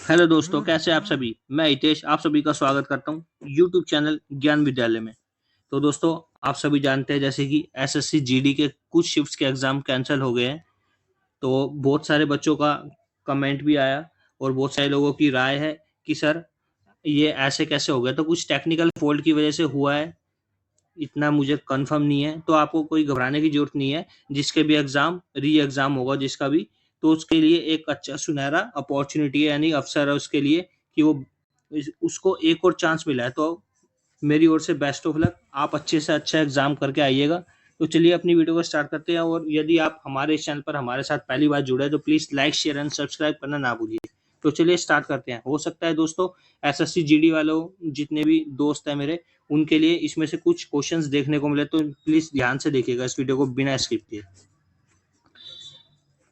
Hello दोस्तों, कैसे हैं आप सभी। मैं हितेश आप सभी का स्वागत करता हूं यूट्यूब चैनल ज्ञान विद्यालय में। तो दोस्तों, आप सभी जानते हैं जैसे कि एसएससी जीडी के कुछ शिफ्ट्स के एग्जाम कैंसिल हो गए हैं। तो बहुत सारे बच्चों का कमेंट भी आया और बहुत सारे लोगों की राय है कि सर ये ऐसे कैसे हो गया। तो कुछ टेक्निकल फॉल्ट की वजह से हुआ है, इतना मुझे कंफर्म नहीं है। तो आपको कोई घबराने की जरूरत नहीं है। जिसके भी एग्जाम री एग्जाम होगा जिसका भी, तो उसके लिए एक अच्छा सुनहरा अपॉर्चुनिटी है, यानी अवसर है उसके लिए कि वो उसको एक और चांस मिला है। तो मेरी ओर से बेस्ट ऑफ लक, आप अच्छे से अच्छा एग्जाम करके आइएगा। तो चलिए अपनी वीडियो को स्टार्ट करते हैं। और यदि आप हमारे इस चैनल पर हमारे साथ पहली बार जुड़े हैं तो please like share and subscribe करना ना भूलिए। तो चलिए स्टार्ट करते हैं। हो सकता है दोस्तों एसएससी जीडी वालों जितने भी दोस्त हैं मेरे, उनके लिए इसमें से कुछ क्वेश्चंस देखने को मिले, तो प्लीज ध्यान से देखिएगा इस वीडियो को बिना स्किप किए।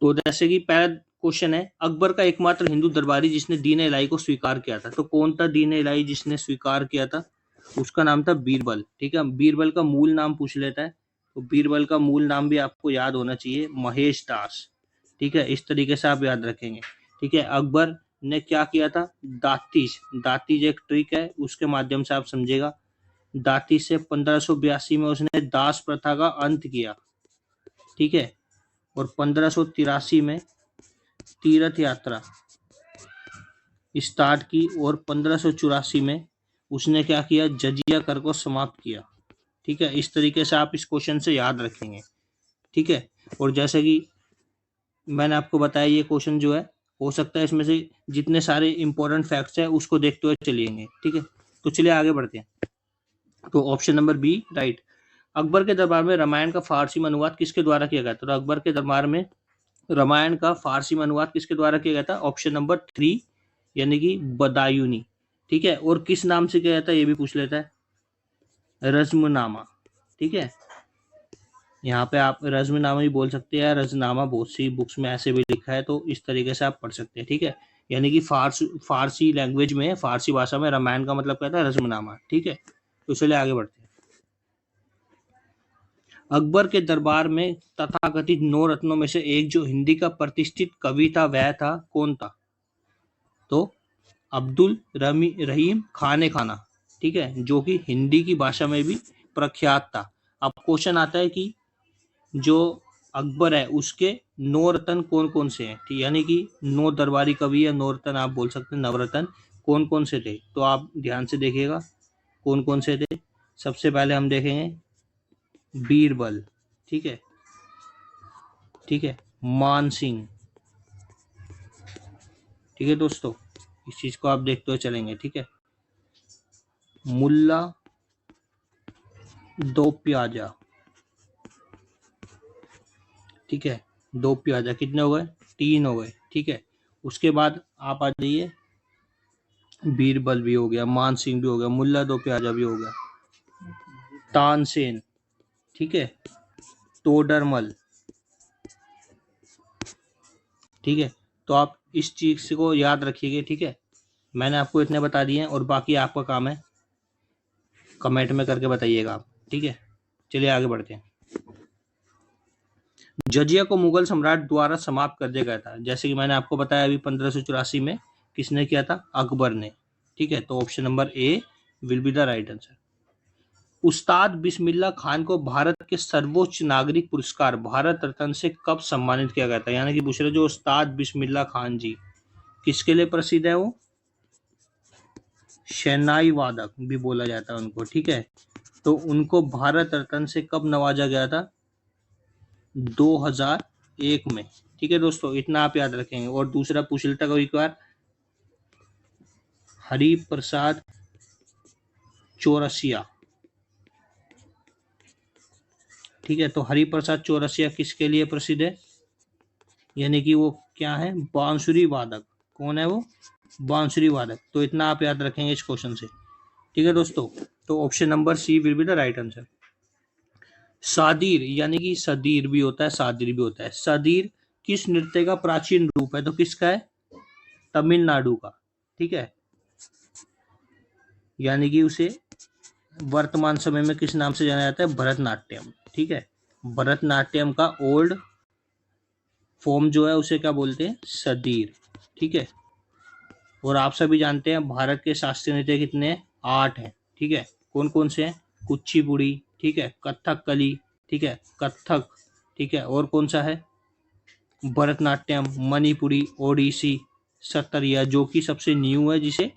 तो जैसे कि पहला क्वेश्चन है, अकबर का एकमात्र हिंदू दरबारी जिसने दीन इलाही को स्वीकार किया था। तो कौन था दीन इलाही जिसने स्वीकार किया था? उसका नाम था बीरबल। ठीक है, बीरबल का मूल नाम पूछ लेता है। तो बीरबल का मूल नाम भी आपको याद होना चाहिए, महेश दास। ठीक है, इस तरीके से आप याद रखेंगे। ठीक है, अकबर ने क्या किया था? दातिश, दातिश एक ट्रिक है, उसके माध्यम से आप समझेगा। दातिश से 1582 में उसने दास प्रथा का अंत किया। ठीक है, और 1583 में तीर्थ यात्रा स्टार्ट की और 1584 में उसने क्या किया? जजिया कर को समाप्त किया। ठीक है, इस तरीके से आप इस क्वेश्चन से याद रखेंगे। ठीक है, और जैसे कि मैंने आपको बताया ये क्वेश्चन जो है, हो सकता है इसमें से जितने सारे इंपॉर्टेंट फैक्ट्स हैं उसको देखते हुए चलिएंगे। ठीक है, तो चलिए आगे बढ़ते हैं। तो option number B right. Akbar के दरबार में रामायण का फारसी में अनुवाद किसके द्वारा किया गया था? तो अकबर के दरबार में रामायण का फारसी में अनुवाद किसके द्वारा किया गया था? ऑप्शन नंबर 3 यानी कि बदायूनी। ठीक है, और किस नाम से किया जाता है ये भी पूछ लेता है, रज्मनामा। ठीक है, यहाँ पे आप रज्मनामा ही बोल सकते हैं, रजनामा बहुत सी बुक्स में ऐसे भी लिखा है, तो इस तरीके से आप पढ़ सकते हैं। ठीक है, यानी कि फारसी लैंग्वेज में, फारसी भाषा में रामायण का मतलब क्या था? रज्मनामा। ठीक है, तो चलिए आगे बढ़ते हैं। अकबर के दरबार में तथाकथित 9 रत्नों में से एक जो हिंदी का प्रतिष्ठित कवि था वह था कौन था? तो अब्दुल रहीम खान खाना। ठीक है, जो कि हिंदी की भाषा में भी प्रख्यात था। अब क्वेश्चन आता है कि जो अकबर है उसके 9 रत्न कौन कौन से हैं? ठीक, यानी कि 9 दरबारी कवि या 9 रत्न आप बोल सकते हैं, नवरत्न कौन कौन से थे? तो आप ध्यान से देखिएगा कौन कौन से थे। सबसे पहले हम देखेंगे बीरबल। ठीक है, ठीक है, मान सिंह। ठीक है दोस्तों, इस चीज को आप देखते हुए चलेंगे। ठीक है, मुल्ला दो प्याजा। ठीक है, दो प्याजा कितने हो गए? 3 हो गए। ठीक है, उसके बाद आप आ जाइए, बीरबल भी हो गया, मान सिंह भी हो गया, मुल्ला दो प्याजा भी हो गया, तानसेन। ठीक है, तोडरमल। ठीक है, तो आप इस चीज को याद रखिएगा। ठीक है, मैंने आपको इतने बता दिए हैं और बाकी आपका काम है कमेंट में करके बताइएगा आप। ठीक है, चलिए आगे बढ़ते हैं। जजिया को मुगल सम्राट द्वारा समाप्त कर दिया गया था। जैसे कि मैंने आपको बताया अभी 1584 में किसने किया था? अकबर ने। ठीक है, तो option number A will be the right answer. उस्ताद बिस्मिल्लाह खान को भारत के सर्वोच्च नागरिक पुरस्कार भारत रत्न से कब सम्मानित किया गया था? यानी कि पूछ रहे जो उस्ताद बिस्मिल्लाह खान जी किसके लिए प्रसिद्ध है? वो शहनाई वादक भी बोला जाता है उनको। ठीक है, तो उनको भारत रत्न से कब नवाजा गया था? 2001 में। ठीक है दोस्तों, इतना आप याद रखेंगे। और दूसरा पूछ लेता है एक बार, हरि प्रसाद चौरसिया। ठीक है, तो हरि प्रसाद चौरसिया किसके लिए प्रसिद्ध है? यानी कि वो क्या है? बांसुरी वादक। कौन है वो? बांसुरी वादक। तो इतना आप याद रखेंगे इस क्वेश्चन से। ठीक है दोस्तों, तो option number C will be the right answer. सादीर यानी कि सदीर भी होता है, सादिर भी होता है। सादीर किस नृत्य का प्राचीन रूप है? तो किसका है? तमिलनाडु का। ठीक है, यानी कि उसे वर्तमान समय में किस नाम से जाना जाता है? भरतनाट्यम। ठीक है, भरतनाट्यम का ओल्ड फॉर्म जो है उसे क्या बोलते हैं? सदीर। ठीक है, और आप सभी जानते हैं भारत के शास्त्रीय नृत्य कितने हैं? 8 हैं। ठीक है, कौन कौन से हैं? कुचिपुड़ी, ठीक है, कथकली, ठीक है, कथक, ठीक है, और कौन सा है? भरतनाट्यम, मणिपुरी, ओडिसी, सत्तरिया, जो कि सबसे न्यू है, जिसे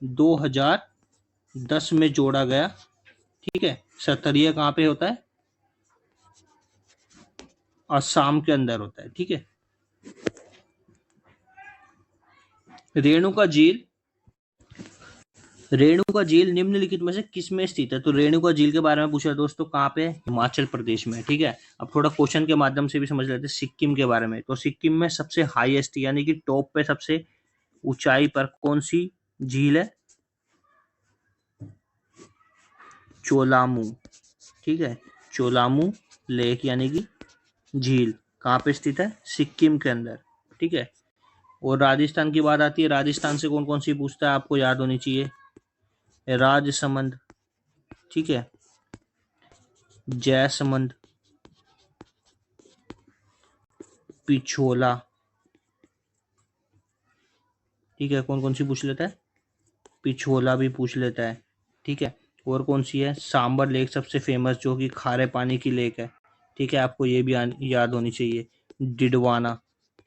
2010 में जोड़ा गया। ठीक है, सत्तरिया कहाँ पे होता है? असम के अंदर होता है। ठीक है, रेणुका झील, रेणुका झील निम्नलिखित में से किस में स्थित है? तो रेणुका झील के बारे में पूछा दोस्तों, कहाँ पे है? हिमाचल प्रदेश में। ठीक है, अब थोड़ा क्वेश्चन के माध्यम से भी समझ लेते हैं सिक्किम के बारे में। तो सिक्किम में सबसे हाईएस्ट यानी कि टॉप पे सबसे ऊंचाई पर कौन सी झील है? चोलामू। ठीक है, चोलामू लेक यानी कि झील कहाँ पे स्थित है? सिक्किम के अंदर। ठीक है, और राजस्थान की बात आती है, राजस्थान से कौन कौन सी पूछता है, आपको याद होनी चाहिए। राजसमंद, ठीक है, जैसमंद, पिछोला, ठीक है, कौन कौन सी पूछ लेता है? पिछोला भी पूछ लेता है। ठीक है, और कौन सी है? सांबर लेक सबसे फेमस, जो कि खारे पानी की लेक है। ठीक है, आपको ये भी याद होनी चाहिए। डिडवाना,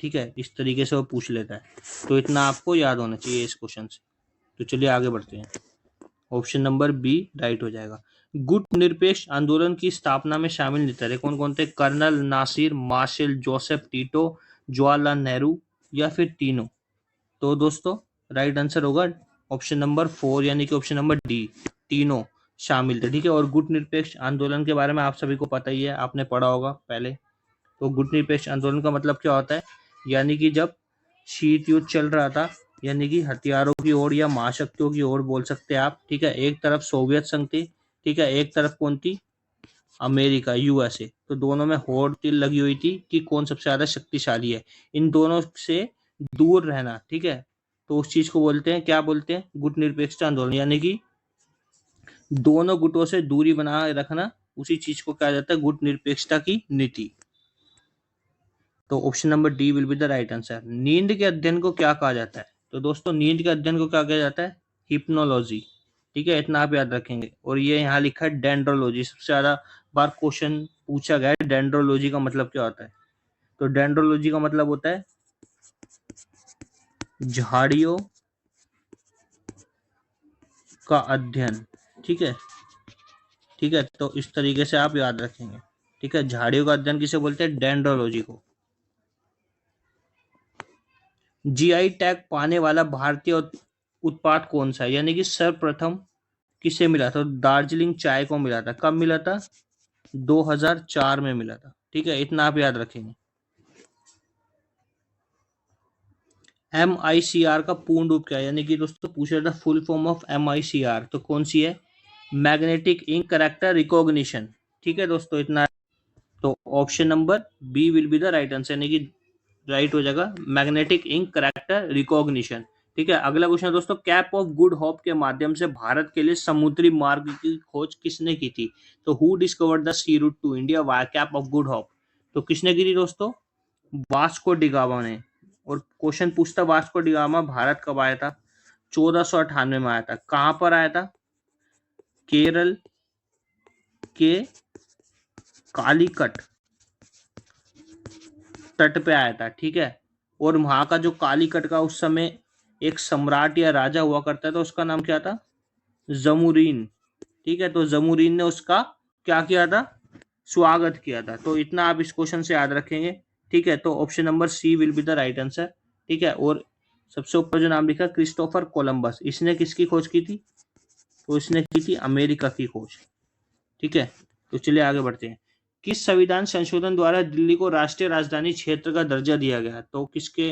ठीक है, इस तरीके से वो पूछ लेता है। तो इतना आपको याद होना चाहिए इस क्वेश्चन से। तो चलिए आगे बढ़ते हैं। ऑप्शन नंबर बी राइट हो जाएगा। गुट निरपेक्ष आंदोलन की स्थापना में शामिल नेता कौन कौन थे? Colonel Nasser, marshal Joseph Tito, Jawaharlal Nehru, या फिर तीनों? तो दोस्तों राइट आंसर होगा ऑप्शन नंबर 4 यानी कि ऑप्शन नंबर डी, तीनों शामिल थे। ठीक है, और गुट निरपेक्ष आंदोलन के बारे में आप सभी को पता ही है, आपने पढ़ा होगा पहले। तो गुट निरपेक्ष आंदोलन का मतलब क्या होता है? यानी कि जब शीत युद्ध चल रहा था, यानी कि हथियारों की ओर या महाशक्तियों की ओर बोल सकते हैं आप। ठीक है, एक तरफ सोवियत संघ थी, ठीक है, एक तरफ कौन थी? America, USA. तो दोनों में होड़ तिल लगी हुई थी कि कौन सबसे ज्यादा शक्तिशाली है। इन दोनों से दूर रहना, ठीक है, तो उस चीज को बोलते हैं, क्या बोलते हैं? गुट निरपेक्ष आंदोलन। यानी कि दोनों गुटों से दूरी बनाए रखना, उसी चीज को कहा जाता है गुट निरपेक्षता की नीति। तो option number D will be the right answer. नींद के अध्ययन को क्या कहा जाता है? तो दोस्तों नींद के अध्ययन को क्या कहा जाता है? हिप्नोलॉजी। ठीक है, इतना आप याद रखेंगे। और ये यहाँ लिखा है डेंड्रोलॉजी। सबसे ज्यादा बार क्वेश्चन पूछा गया है डेंड्रोलॉजी का मतलब क्या होता है। तो डेंड्रोलॉजी का मतलब होता है झाड़ियों का अध्ययन। ठीक है, ठीक है, तो इस तरीके से आप याद रखेंगे। ठीक है, झाड़ियों का अध्ययन किसे बोलते हैं? डेंड्रोलॉजी को। जीआई टैग पाने वाला भारतीय उत्पाद कौन सा है? यानी कि सर्वप्रथम किसे मिला था? दार्जिलिंग चाय को मिला था। कब मिला था? 2004 में मिला था। ठीक है, इतना आप याद रखेंगे। MICR का पूर्ण रूप क्या है? यानी कि दोस्तों पूछ रहा था फुल फॉर्म ऑफ MICR, तो कौन सी है? Magnetic ink character recognition. ठीक है दोस्तों, इतना। तो option number B will be the right answer, यानी कि राइट हो जाएगा मैग्नेटिक इंक कैरेक्टर रिकॉग्निशन। ठीक है, अगला क्वेश्चन है दोस्तों, कैप ऑफ गुड होप के माध्यम से भारत के लिए समुद्री मार्ग की खोज किसने की थी? तो who discovered the sea route to India via cape of good hope? तो किसने की थी दोस्तों? वास्को डिगामा ने। और क्वेश्चन पूछता वास्को डिगामा भारत कब आया था? 1498 में आया था। कहां पर आया था? केरल के कालीकट तट पे आया था। ठीक है, और वहां का जो कालीकट का उस समय एक सम्राट या राजा हुआ करता था, उसका नाम क्या था? जमुरीन। ठीक है, तो जमुरीन ने उसका क्या किया था? स्वागत किया था। तो इतना आप इस क्वेश्चन से याद रखेंगे। ठीक है, तो option number C will be the right answer. ठीक है, और सबसे ऊपर जो नाम लिखा क्रिस्टोफर कोलंबस, इसने किसकी खोज की थी? तो इसने की थी अमेरिका की खोज। ठीक है, तो चलिए आगे बढ़ते हैं। किस संविधान संशोधन द्वारा दिल्ली को राष्ट्रीय राजधानी क्षेत्र का दर्जा दिया गया? तो किसके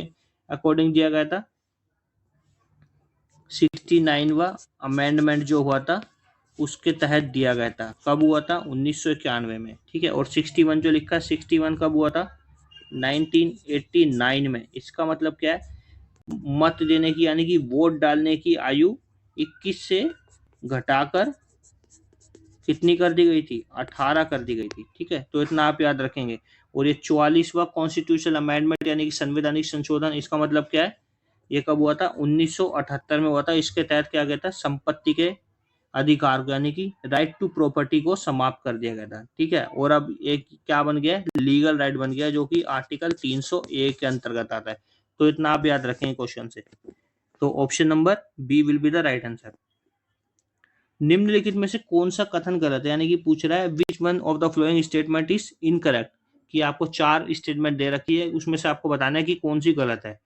अकॉर्डिंग दिया गया था? 69वां अमेंडमेंट जो हुआ था उसके तहत दिया गया था। कब हुआ था? 1991 में। ठीक है, और 61 जो लिखा है, 61 कब हुआ था? 1989 में। इसका मतलब क्या है? मत देने की यानी कि वोट डालने की आयु 21 से घटाकर कितनी कर दी गई थी? 18 कर दी गई थी। ठीक है, तो इतना आप याद रखेंगे। और ये 44वां कॉन्स्टिट्यूशनल अमेंडमेंट यानी कि संवैधानिक संशोधन, इसका मतलब क्या है? ये कब हुआ था? 1978 में हुआ था। इसके तहत क्या गया था? संपत्ति के अधिकार को यानी कि राइट टू प्रॉपर्टी को समाप्त कर दिया गया था। ठीक है, और अब एक क्या बन गया? लीगल राइट बन गया, जो कि आर्टिकल 301 के अंतर्गत आता है। तो इतना आप याद रखेंगे क्वेश्चन से। तो option number B will be the right answer. निम्नलिखित में से कौन सा कथन गलत है? यानी कि पूछ रहा है which one of the following statement is incorrect, कि आपको 4 स्टेटमेंट दे रखी है, उसमें से आपको बताना है कि कौन सी गलत है।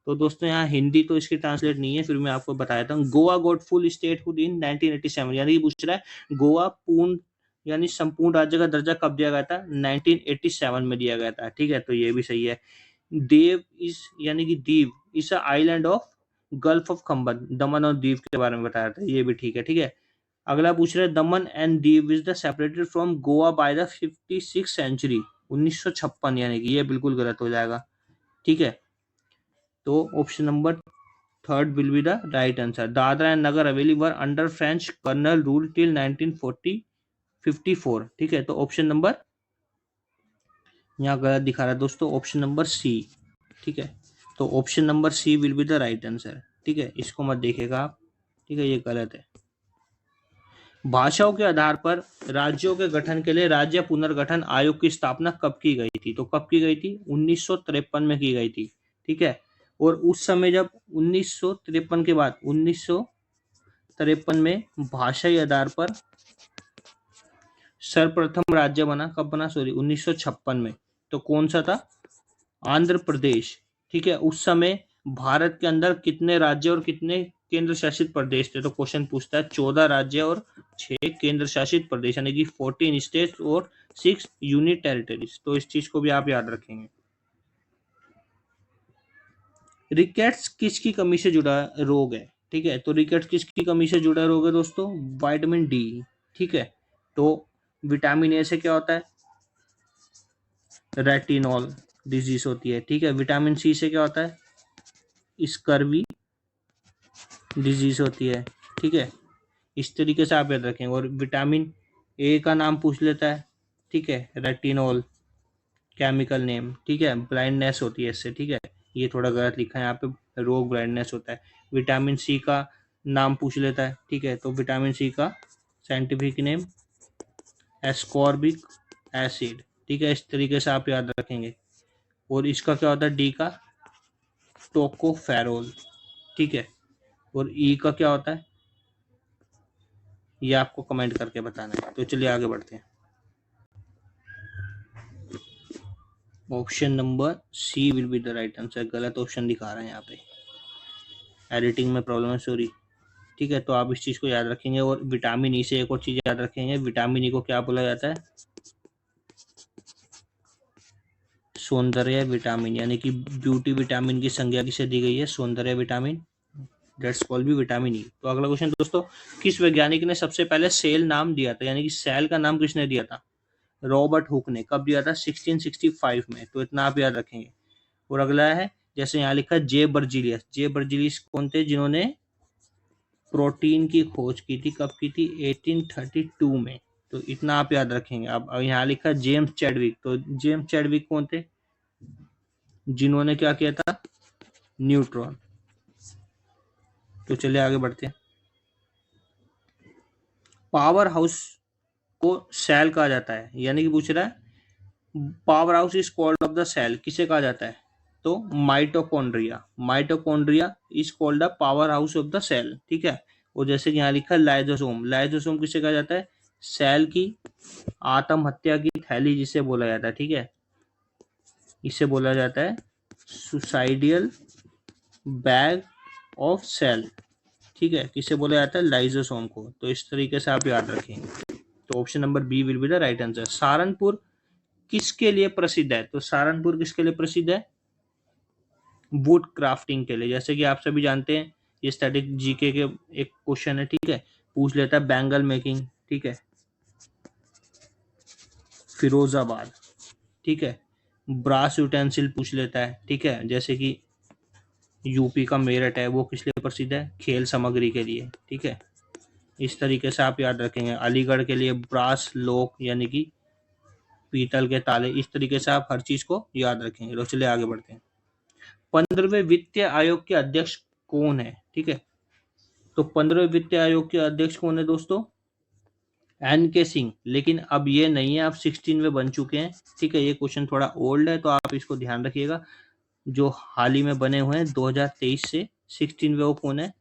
तो दोस्तों यहाँ हिंदी तो इसकी ट्रांसलेट नहीं है, फिर मैं आपको बता देता हूँ। गोवा गॉट फुल स्टेटहुड इन 1987, यानी कि पूछ रहा है गोवा पूर्ण यानी संपूर्ण राज्य का दर्जा कब दिया गया था? 1987 में दिया गया था। ठीक है, तो ये भी सही है। देव इज यानी कि Diu is a island of gulf of Khambhat, Daman और दीव के बारे में बताया था, ये भी ठीक है। ठीक है, अगला पूछ रहे Daman and Diu is the separated from Goa by the 56 century, 1956, यानी कि ये बिल्कुल गलत हो जाएगा। ठीक है, तो option number third will be the right answer. Dadra and Nagar Haveli were under French colonial rule till 1954। ठीक है, तो ऑप्शन नंबर यहाँ गलत दिखा रहा है दोस्तों, ऑप्शन नंबर सी। ठीक है, तो option number C will be the right answer. ठीक है, इसको मत देखिएगा आप। ठीक है, ये गलत है। भाषाओं के आधार पर राज्यों के गठन के लिए राज्य पुनर्गठन आयोग की स्थापना कब की गई थी? तो कब की गई थी? 1953 में की गई थी। ठीक है, और उस समय जब 1953 के बाद 1953 में भाषाई आधार पर सर्वप्रथम राज्य बना, कब बना? सॉरी, 1956 में। तो कौन सा था? आंध्र प्रदेश। ठीक है, उस समय भारत के अंदर कितने राज्य और कितने केंद्र शासित प्रदेश थे? तो क्वेश्चन पूछता है 14 राज्य और 6 केंद्र शासित प्रदेश, यानी कि 14 स्टेट्स और 6 यूनिट टेरिटरीज। तो इस चीज को भी आप याद रखेंगे। रिकेट्स किसकी कमी से जुड़ा रोग है? ठीक है, तो रिकेट्स किसकी कमी से जुड़ा रोग है दोस्तों? Vitamin D. ठीक है, तो विटामिन ए से क्या होता है? रेटिनॉल डिजीज होती है। ठीक है, विटामिन सी से क्या होता है? स्कर्वी डिजीज होती है। ठीक है, इस तरीके से आप याद रखेंगे। और विटामिन ए का नाम पूछ लेता है। ठीक है, रेटिनॉल केमिकल नेम। ठीक है, ब्लाइंडनेस होती है इससे। ठीक है, ये थोड़ा गलत लिखा है यहाँ पे, रोग ब्लाइंडनेस होता है। विटामिन सी का नाम पूछ लेता है। ठीक है, तो विटामिन सी का साइंटिफिक नेम एस्कॉर्बिक एसिड। ठीक है, इस तरीके से आप याद रखेंगे। और इसका क्या होता है? डी का टोकोफेरोल। ठीक है, और ई का क्या होता है? ये आपको कमेंट करके बताना है। तो चलिए आगे बढ़ते हैं। Option number C will be the right answer. गलत ऑप्शन दिखा रहा है यहाँ पे, एडिटिंग में प्रॉब्लम है, सॉरी। ठीक है, तो आप इस चीज को याद रखेंगे। और विटामिन ई से एक और चीज याद रखेंगे, विटामिन ई को क्या बोला जाता है? सौंदर्य विटामिन, यानी कि ब्यूटी विटामिन की संज्ञा किसे दी गई है? सौंदर्य विटामिन, दैट्स कॉल्ड भी विटामिन ई। तो अगला क्वेश्चन दोस्तों, किस वैज्ञानिक ने सबसे पहले सेल नाम दिया था? यानी कि सेल का नाम किसने दिया था? रॉबर्ट हुक ने। कब दिया था? 1665 में। तो इतना आप याद रखेंगे। और अगला है, जैसे यहाँ लिखा है जे बर्जीलियस। जे बर्जीलियस कौन थे? जिन्होंने प्रोटीन की खोज की थी। कब की थी? 1832 में। तो इतना आप याद रखेंगे। अब यहाँ लिखा है जेम्स चैडविक। तो जेम्स चैडविक कौन थे? जिन्होंने क्या किया था? न्यूट्रॉन। तो चलिए आगे बढ़ते हैं। पावर हाउस को सेल कहा जाता है, यानी कि पूछ रहा है power house is called of the cell, किसे कहा जाता है? तो mitochondria. Mitochondria is called the power house of the cell. ठीक है, और जैसे कि यहाँ लिखा है लाइजोसोम। लाइजोसोम किसे कहा जाता है? सेल की आत्महत्या की थैली जिसे बोला जाता है। ठीक है, इसे बोला जाता है सुसाइडियल बैग ऑफ सेल। ठीक है, किसे बोला जाता है? लाइजोसोम को। तो इस तरीके से आप याद रखेंगे। तो option number B will be the right answer. Saharanpur किसके लिए प्रसिद्ध है? तो सहारनपुर किसके लिए प्रसिद्ध है? वुड क्राफ्टिंग के लिए। जैसे कि आप सभी जानते हैं, ये स्टैटिक जीके के एक क्वेश्चन है। ठीक है, पूछ लेता है बैंगल मेकिंग। ठीक है, फिरोजाबाद। ठीक है, ब्रास यूटेंसिल पूछ लेता है। ठीक है, जैसे कि यूपी का मेरठ है, वो किस लिए प्रसिद्ध है? खेल सामग्री के लिए। ठीक है, इस तरीके से आप याद रखेंगे। अलीगढ़ के लिए ब्रास लोक, यानी कि पीतल के ताले। इस तरीके से आप हर चीज को याद रखेंगे। तो चलिए आगे बढ़ते हैं। 15वें वित्त आयोग के अध्यक्ष कौन है? ठीक है, तो 15वें वित्त आयोग के अध्यक्ष कौन है दोस्तों? NK सिंह। लेकिन अब ये नहीं है, आप 16वें बन चुके हैं। ठीक है, ये क्वेश्चन थोड़ा ओल्ड है तो आप इसको ध्यान रखिएगा। जो हाल ही में बने हुए हैं 2023 से 16वें, वो कौन है?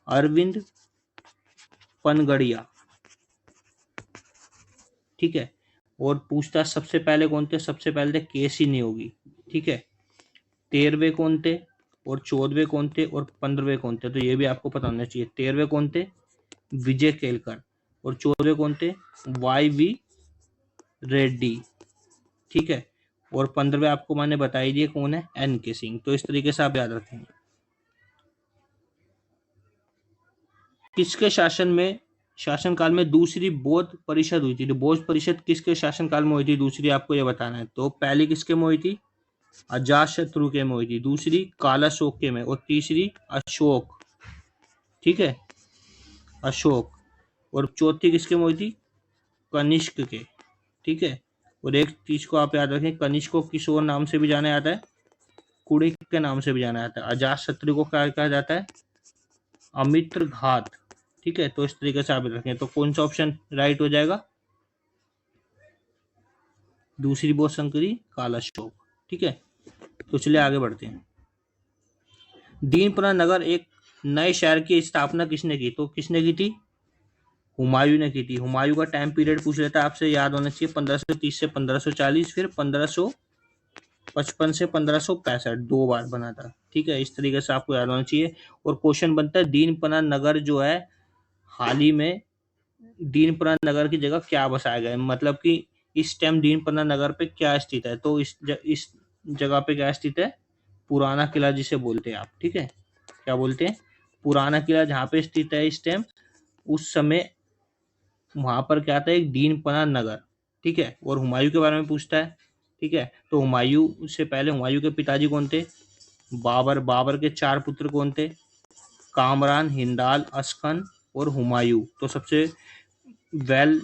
अरविंद पनगड़िया। ठीक है, और पूछताछ सबसे पहले कौन थे? सबसे पहले थे KC नियोगी। ठीक है, 13वें कौन थे और 14वें कौन थे और 15वें कौन थे? तो ये भी आपको पता होना चाहिए। 13वें कौन थे? विजय केलकर। और 14वें कौन थे? YV रेड्डी। ठीक है, और 15वें आपको मैंने बता ही दिए कौन है? NK सिंह। तो इस तरीके से आप याद रखेंगे। किसके शासनकाल में दूसरी बौद्ध परिषद हुई थी? तो बौद्ध परिषद किसके शासनकाल में हुई थी दूसरी, आपको ये बताना है। तो पहली किसके में हुई थी? अजातशत्रु के में हुई थी, दूसरी कालाशोक के में, और तीसरी अशोक। ठीक है, अशोक। और चौथी किसके में हुई थी? कनिष्क के। ठीक है, और एक चीज को आप याद रखें, कनिष्क को किस और नाम से भी जाना जाता है? कुड़िक के नाम से भी जाना जाता है। अजातशत्रु को क्या कहा जाता है? अमित्र घात। ठीक है, तो इस तरीके से आप रखें। तो कौन सा ऑप्शन राइट हो जाएगा? दूसरी बौद्ध संकरी कालाशोक। ठीक है, तो चलिए आगे बढ़ते हैं। दीनपना नगर एक नए शहर की स्थापना किसने की? तो किसने की थी? हुमायूं ने की थी। हुमायूं का टाइम पीरियड पूछ लेता है आपसे, याद होना चाहिए। 1530 से 1540, फिर 1555 से 1565, 2 बार बना था। ठीक है, इस तरीके से आपको याद होना चाहिए। और क्वेश्चन बनता है दीनपना नगर जो है हाल ही में दीनपना नगर की जगह क्या बसाया गया है, मतलब कि इस टाइम दीनपना नगर पे क्या स्थित है? तो इस जगह पे क्या स्थित है? पुराना किला जिसे बोलते हैं आप। ठीक है, क्या बोलते हैं? पुराना किला जहाँ पे स्थित है इस टाइम, उस समय वहां पर क्या था? एक दीनपना नगर। ठीक है, और हुमायूं के बारे में पूछता है। ठीक है, तो हुमायूं से पहले हुमायूं के पिताजी कौन थे? बाबर। बाबर के 4 पुत्र कौन थे? कामरान, हिंदाल, अस्कन और हुमायूं। तो सबसे वेल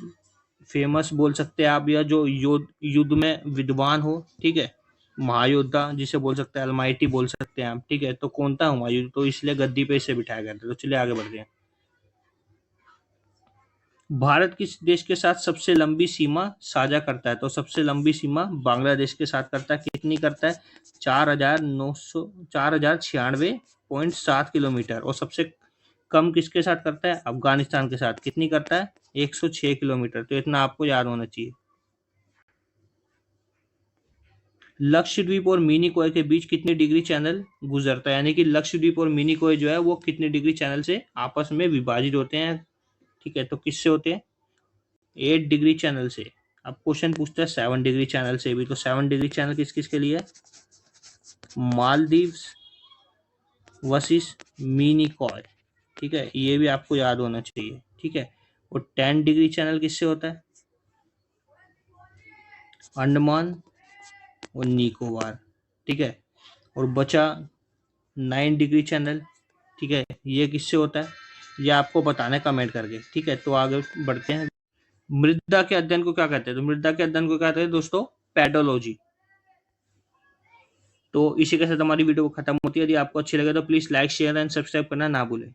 फेमस बोल सकते हैं आप, या जो युद्ध में विद्वान हो, ठीक है, महायोद्धा जिसे बोल सकते हैं, अलमाइटी बोल सकते हैं आप। ठीक है, तो कौन था? हुमायूं। तो इसलिए गद्दी पे इसे बिठाया गया था। तो चलिए आगे बढ़ते हैं। भारत किस देश के साथ सबसे लंबी सीमा साझा करता है? तो सबसे लंबी सीमा बांग्लादेश के साथ करता है। कितनी करता है? 4,96.7 किलोमीटर। और सबसे कम किसके साथ करता है? अफगानिस्तान के साथ। कितनी करता है? 106 किलोमीटर। तो इतना आपको याद होना चाहिए। लक्षद्वीप और मिनिकॉय के बीच कितनी डिग्री चैनल गुजरता है? यानी कि लक्षद्वीप और मिनिकॉय जो है वो कितने डिग्री चैनल से आपस में विभाजित होते हैं? ठीक है, तो किससे होते हैं? 8 डिग्री चैनल से। अब क्वेश्चन पूछता है 7 डिग्री चैनल से भी। तो 7 डिग्री चैनल किस किस के लिए? मालदीव्स वर्सेस मिनिकॉय। ठीक है, ये भी आपको याद होना चाहिए। ठीक है, और 10 डिग्री चैनल किससे होता है? अंडमान और निकोबार। ठीक है, और बचा 9 डिग्री चैनल। ठीक है, ये किससे होता है? ये आपको बताना है कमेंट करके। ठीक है, तो आगे बढ़ते हैं। मृदा के अध्ययन को क्या कहते हैं? तो मृदा के अध्ययन को क्या कहते हैं दोस्तों? पेडोलॉजी। तो इसी के साथ हमारी वीडियो खत्म होती है। यदि आपको अच्छी लगे तो please like, share and subscribe करना ना भूलें।